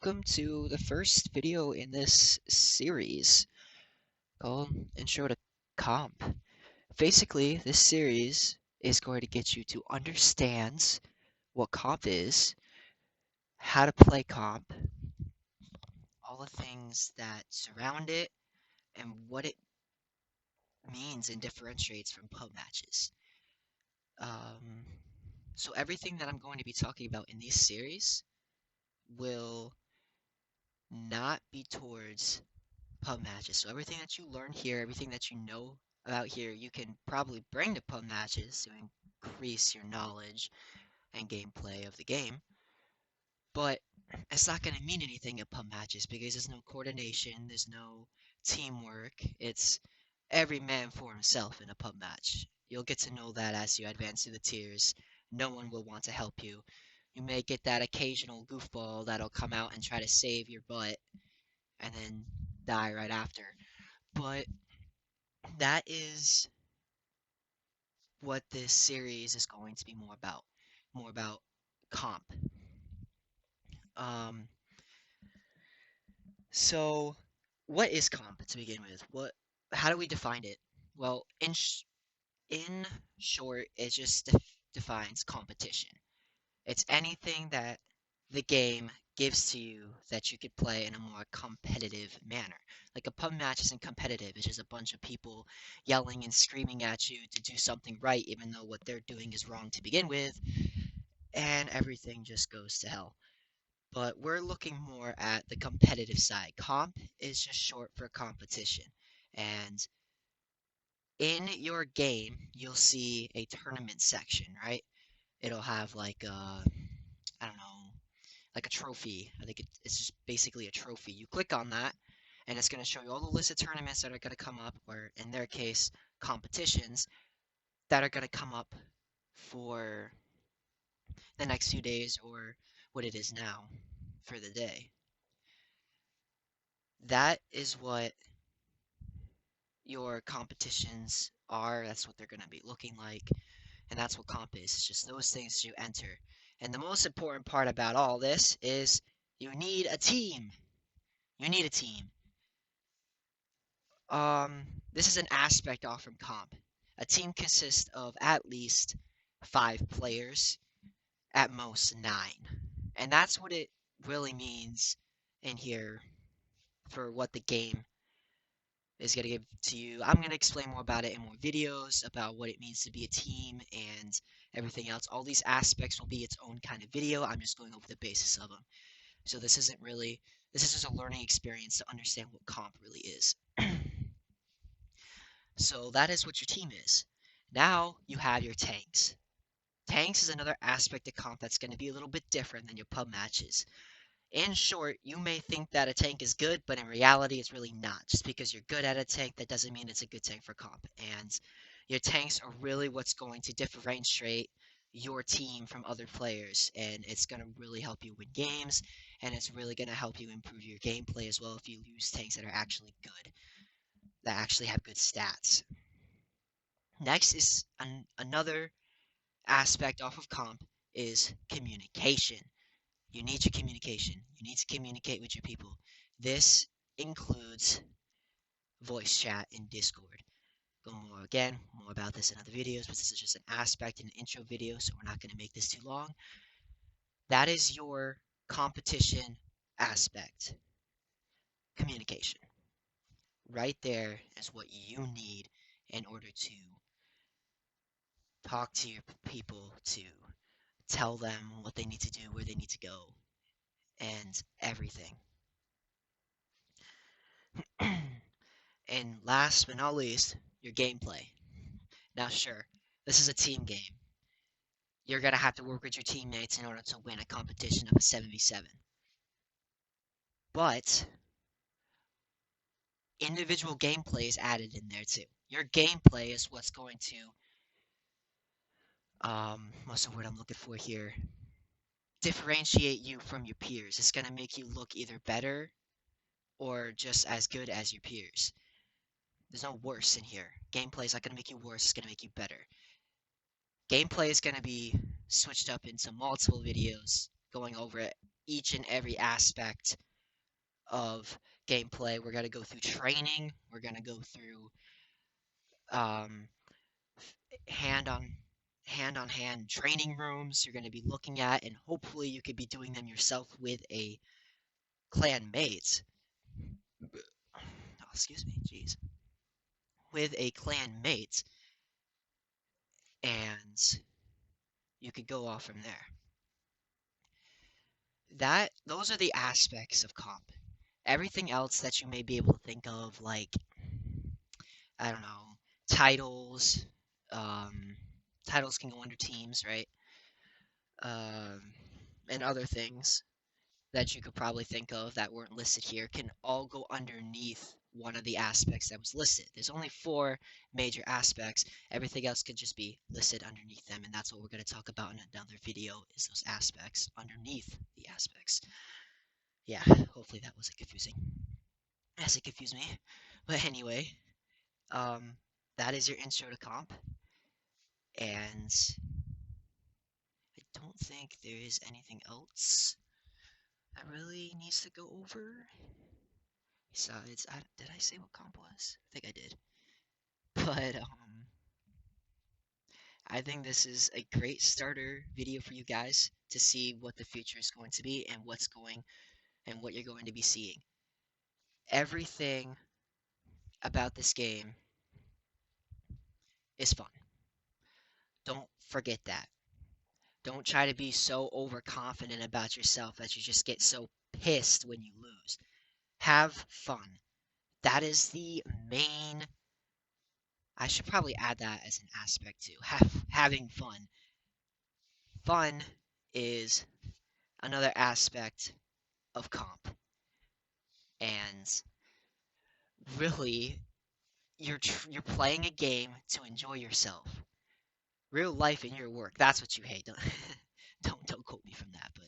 welcome to the first video in this series called Intro to Comp. Basically, this series is going to get you to understand what comp is, how to play comp, all the things that surround it, and what it means and differentiates from pub matches. Um, so everything that I'm going to be talking about in this series will not be towards pub matches. So everything that you learn here, everything that you know about here, you can probably bring to pub matches to increase your knowledge and gameplay of the game. But it's not going to mean anything at pub matches because there's no coordination, there's no teamwork. It's every man for himself in a pub match. You'll get to know that as you advance through the tiers. No one will want to help you. You may get that occasional goofball that'll come out and try to save your butt and then die right after. But that is what this series is going to be more about comp. Um, so what is comp to begin with? How do we define it? Well, in short, it just defines competition. It's anything that the game gives to you that you could play in a more competitive manner. Like a pub match isn't competitive, it's just a bunch of people yelling and screaming at you to do something right, even though what they're doing is wrong to begin with, and everything just goes to hell. But we're looking more at the competitive side. Comp is just short for competition. And in your game, you'll see a tournament section, right? It'll have like I don't know, like a trophy. I think it's just basically a trophy. You click on that, and it's going to show you all the list of tournaments that are going to come up, or in their case, competitions that are going to come up for the next few days, or what it is now for the day. That is what your competitions are. That's what they're going to be looking like, and that's what comp is. It's just those things you enter. And the most important part about all this is you need a team. You need a team. This is an aspect off from comp. A team consists of at least 5 players, at most 9. And that's what it really means in here for what the game is going to give to you. I'm going to explain more about it in more videos about what it means to be a team and everything else. All these aspects will be its own kind of video. I'm just going over the basis of them. So this is just a learning experience to understand what comp really is. So that is what your team is. Now you have your tanks. Tanks is another aspect of comp that's going to be a little bit different than your pub matches. In short, you may think that a tank is good, but in reality, it's really not. Just because you're good at a tank, that doesn't mean it's a good tank for comp. And your tanks are really what's going to differentiate your team from other players, and it's going to really help you win games, and it's really going to help you improve your gameplay as well if you use tanks that are actually good, that actually have good stats. Next is another aspect off of comp is communication. You need your communication. You need to communicate with your people. This includes voice chat in Discord. Go more about this in other videos, but this is just an aspect in an intro video, so we're not going to make this too long. That is your competition aspect. Communication. Right there is what you need in order to talk to your people, to tell them what they need to do, where they need to go, and everything. And last but not least, your gameplay. Now, sure, this is a team game. You're going to have to work with your teammates in order to win a competition of a 7v7. But individual gameplay is added in there too. Your gameplay is what's going to, what's the word I'm looking for here? Differentiate you from your peers. It's going to make you look either better or just as good as your peers. There's no worse in here. Gameplay is not going to make you worse, it's going to make you better. Gameplay is going to be switched up into multiple videos going over it each and every aspect of gameplay. We're gonna go through training. We're gonna go through um, hand on hand training rooms you're going to be looking at, and hopefully you could be doing them yourself with a clan mate. Oh, excuse me, jeez. With a clan mate, and you could go off from there. Those are the aspects of comp. Everything else that you may be able to think of, like, I don't know, titles. Um, Titles can go under teams, right? Um, and other things that you could probably think of that weren't listed here can all go underneath one of the aspects that was listed. There's only 4 major aspects. Everything else could just be listed underneath them, and that's what we're going to talk about in another video, is those aspects underneath the aspects. Yeah, hopefully that wasn't confusing, as it confused me. But anyway, um, that is your intro to comp, and I don't think there is anything else that really needs to go over. Besides, did I say what comp was? I think I did. But I think this is a great starter video for you guys to see what the future is going to be and what you're going to be seeing. Everything about this game is fun. Don't forget that. Don't try to be so overconfident about yourself that you just get so pissed when you lose. Have fun. That is the main. I should probably add that as an aspect too. Having fun. Fun is another aspect of comp. And really, you're playing a game to enjoy yourself. Real life in your work. That's what you hate. Don't quote me from that, but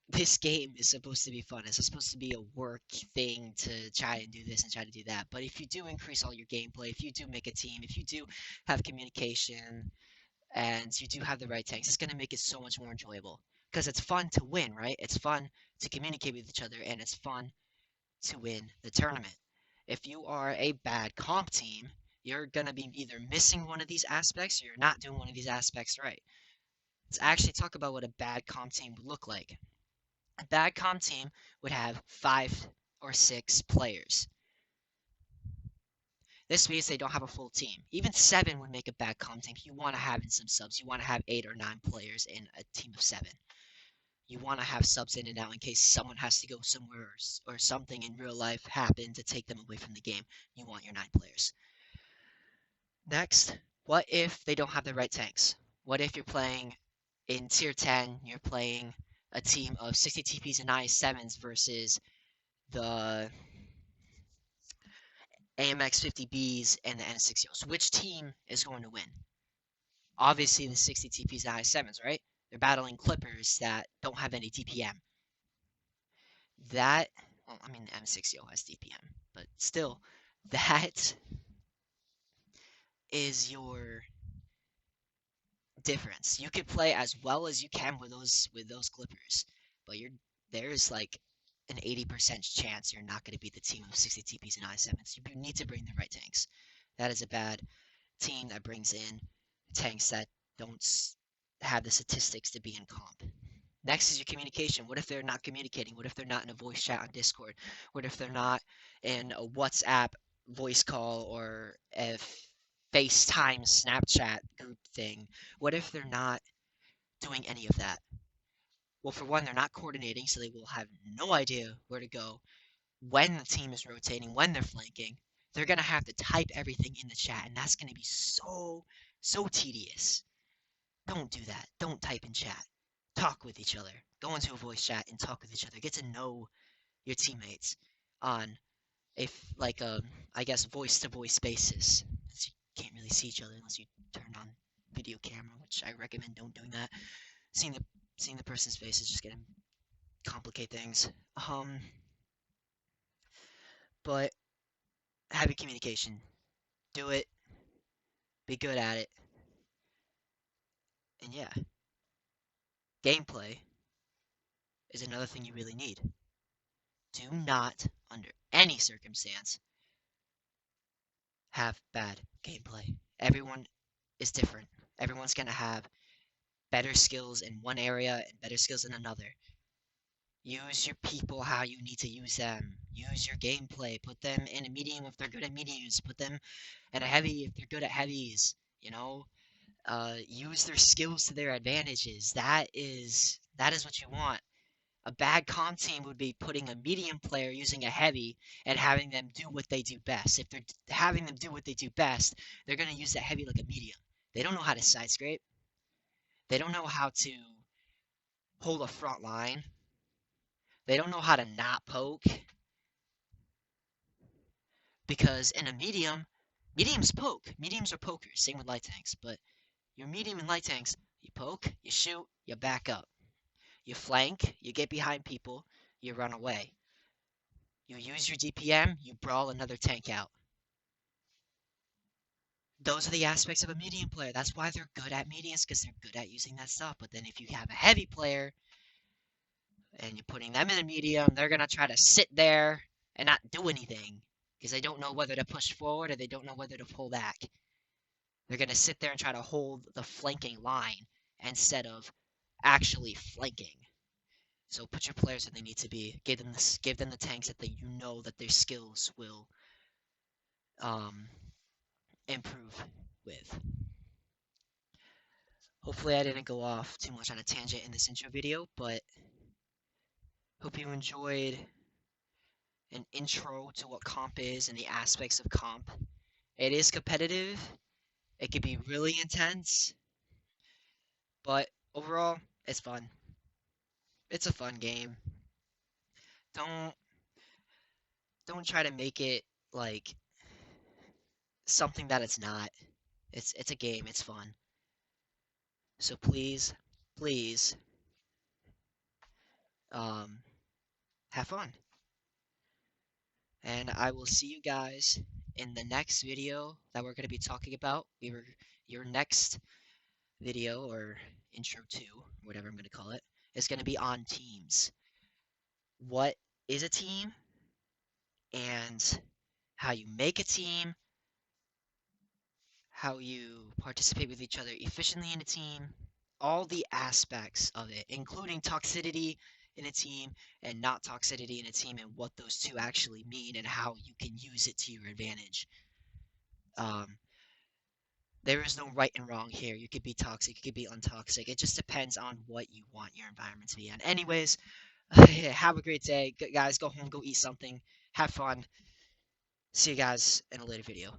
this game is supposed to be fun. It's supposed to be a work thing to try and do this and try to do that. But if you do increase all your gameplay, if you do make a team, if you do have communication, and you do have the right tanks, it's going to make it so much more enjoyable. Because it's fun to win, right? It's fun to communicate with each other, and it's fun to win the tournament. If you are a bad comp team, you're going to be either missing one of these aspects or you're not doing one of these aspects right. Let's actually talk about what a bad comp team would look like. A bad comp team would have 5 or 6 players. This means they don't have a full team. Even 7 would make a bad comp team. You want to have in some subs. You want to have 8 or 9 players in a team of 7. You want to have subs in and out in case someone has to go somewhere or something in real life happen to take them away from the game. You want your 9 players. Next, what if they don't have the right tanks? What if you're playing in tier 10, you're playing a team of 60 TPs and IS7s versus the AMX 50Bs and the N60Os. Which team is going to win? Obviously the 60 TPs and IS7s, right? They're battling Clippers that don't have any DPM. That, well, I mean, the M60O has DPM, but still, that is your difference. You could play as well as you can with those Clippers, but there's like an 80% chance you're not going to beat the team of 60 TPs and I7s. You need to bring the right tanks. That is a bad team that brings in tanks that don't have the statistics to be in comp. Next is your communication. What if they're not communicating? What if they're not in a voice chat on Discord? What if they're not in a WhatsApp voice call or a FaceTime Snapchat group thing? What if they're not doing any of that? Well, for one, they're not coordinating, so they will have no idea where to go when the team is rotating, when they're flanking. They're going to have to type everything in the chat, and that's going to be so tedious. Don't do that. Don't type in chat. Talk with each other. Go into a voice chat and talk with each other. Get to know your teammates on I guess voice to voice basis. You can't really see each other unless you turn on video camera, which I recommend don't doing that. Seeing the person's face is just gonna complicate things. But have your communication. Do it. Be good at it. And yeah, gameplay is another thing you really need. Do not, under any circumstance, have bad gameplay. Everyone is different. Everyone's going to have better skills in one area and better skills in another. Use your people how you need to use them. Use your gameplay. Put them in a medium if they're good at mediums. Put them in a heavy if they're good at heavies. You know, use their skills to their advantages. That is what you want. A bad comp team would be putting a medium player using a heavy and having them do what they do best. If they're having them do what they do best, they're going to use that heavy like a medium. They don't know how to side scrape. They don't know how to hold a front line. They don't know how to not poke. Because in a medium, mediums poke. Mediums are pokers. Same with light tanks. But your medium and light tanks, you poke, you shoot, you back up. You flank, you get behind people, you run away. You use your DPM, you brawl another tank out. Those are the aspects of a medium player. That's why they're good at mediums, because they're good at using that stuff. But then if you have a heavy player and you're putting them in a medium, they're going to try to sit there and not do anything because they don't know whether to push forward or they don't know whether to pull back. They're going to sit there and try to hold the flanking line instead of actually flanking. So put your players where they need to be. Give them the tanks that you know that their skills will improve with. Hopefully I didn't go off too much on a tangent in this intro video, but hope you enjoyed an intro to what comp is and the aspects of comp. It is competitive. It can be really intense, but overall, it's fun. It's a fun game. Don't don't try to make it like something that it's not. It's a game. It's fun. So please, please, um, have fun. And I will see you guys in the next video that we're going to be talking about. Your next video or intro to whatever I'm going to call it is going to be on teams. What is a team and how you make a team, how you participate with each other efficiently in a team, all the aspects of it, including toxicity in a team and not toxicity in a team, and what those two actually mean and how you can use it to your advantage. There is no right and wrong here. You could be toxic, you could be untoxic. It just depends on what you want your environment to be in. Anyways, have a great day. Guys, go home, go eat something, have fun. See you guys in a later video.